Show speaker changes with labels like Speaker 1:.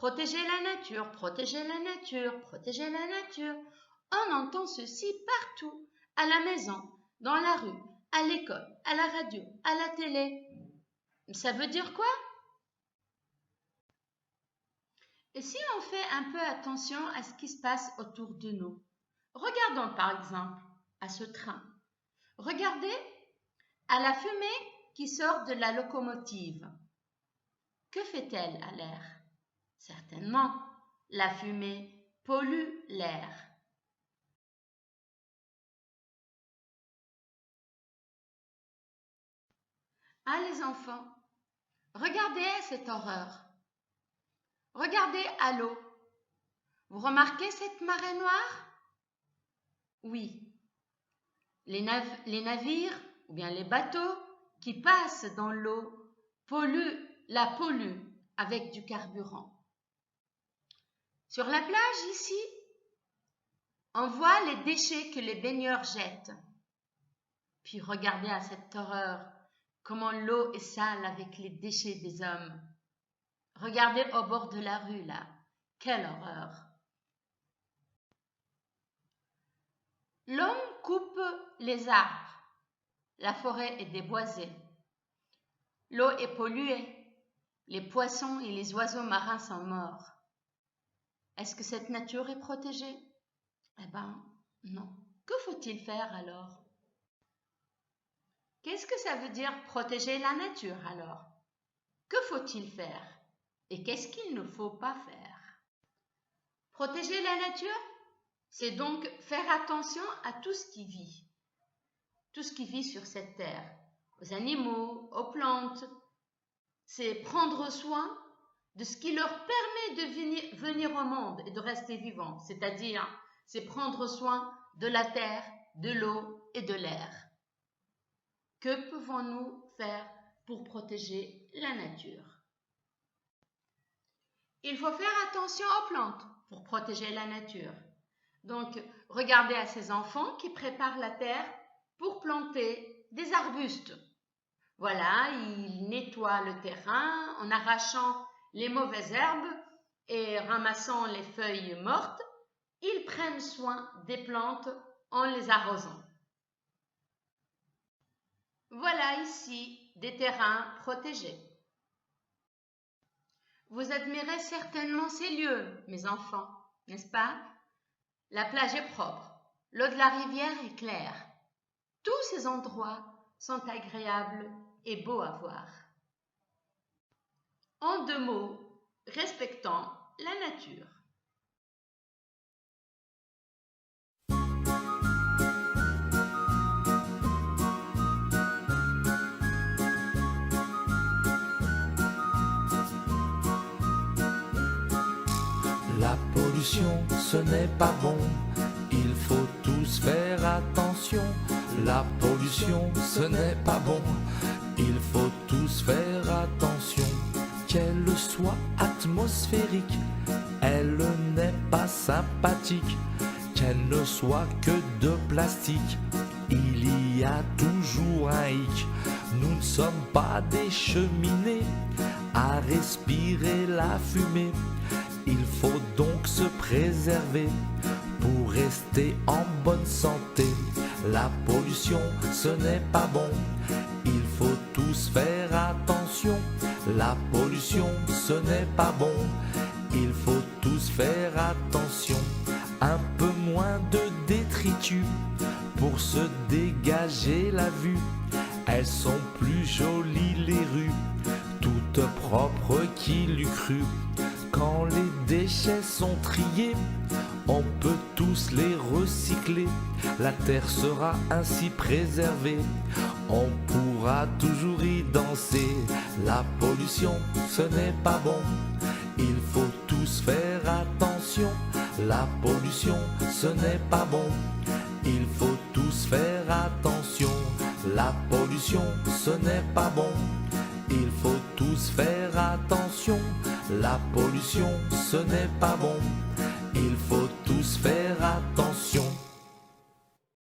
Speaker 1: Protéger la nature, protéger la nature, protéger la nature. On entend ceci partout, à la maison, dans la rue, à l'école, à la radio, à la télé. Ça veut dire quoi? Et si on fait un peu attention à ce qui se passe autour de nous? Regardons par exemple à ce train. Regardez à la fumée qui sort de la locomotive. Que fait-elle à l'air? Certainement, la fumée pollue l'air. Ah les enfants, regardez cette horreur. Regardez à l'eau. Vous remarquez cette marée noire? Oui, les navires ou bien les bateaux qui passent dans l'eau la polluent avec du carburant. Sur la plage ici, on voit les déchets que les baigneurs jettent. Puis regardez à cette horreur, comment l'eau est sale avec les déchets des hommes. Regardez au bord de la rue là, quelle horreur! L'homme coupe les arbres, la forêt est déboisée, l'eau est polluée, les poissons et les oiseaux marins sont morts. Est-ce que cette nature est protégée? Eh ben, non. Que faut-il faire alors? Qu'est-ce que ça veut dire protéger la nature alors? Que faut-il faire? Et qu'est-ce qu'il ne faut pas faire? Protéger la nature, c'est donc faire attention à tout ce qui vit sur cette terre, aux animaux, aux plantes. C'est prendre soin de ce qui leur permet de venir au monde et de rester vivants, c'est-à-dire c'est prendre soin de la terre, de l'eau et de l'air. Que pouvons-nous faire pour protéger la nature? Il faut faire attention aux plantes pour protéger la nature. Donc, regardez à ces enfants qui préparent la terre pour planter des arbustes. Voilà, ils nettoient le terrain en arrachant les mauvaises herbes et ramassant les feuilles mortes. Ils prennent soin des plantes en les arrosant. Voilà ici des terrains protégés. Vous admirez certainement ces lieux, mes enfants, n'est-ce pas? La plage est propre, l'eau de la rivière est claire. Tous ces endroits sont agréables et beaux à voir. En 2 mots, respectons la nature.
Speaker 2: La pollution, ce n'est pas bon, il faut tous faire attention. La pollution, ce n'est pas bon, il faut tous faire attention. Qu'elle soit atmosphérique, elle n'est pas sympathique. Qu'elle ne soit que de plastique, il y a toujours un hic. Nous ne sommes pas des cheminées à respirer la fumée. Il faut donc se préserver pour rester en bonne santé. La pollution, ce n'est pas bon, il faut tous faire attention. La pollution, ce n'est pas bon, il faut tous faire attention. Un peu moins de détritus pour se dégager la vue. Elles sont plus jolies les rues, toutes propres qui l'eût cru. Quand les déchets sont triés, on peut tous les recycler. La terre sera ainsi préservée, on pourra toujours y danser. La pollution, ce n'est pas bon, il faut tous faire attention. La pollution, ce n'est pas bon, il faut tous faire attention. La pollution, ce n'est pas bon, il faut tous faire attention. La pollution, ce n'est pas bon, il faut tous faire attention.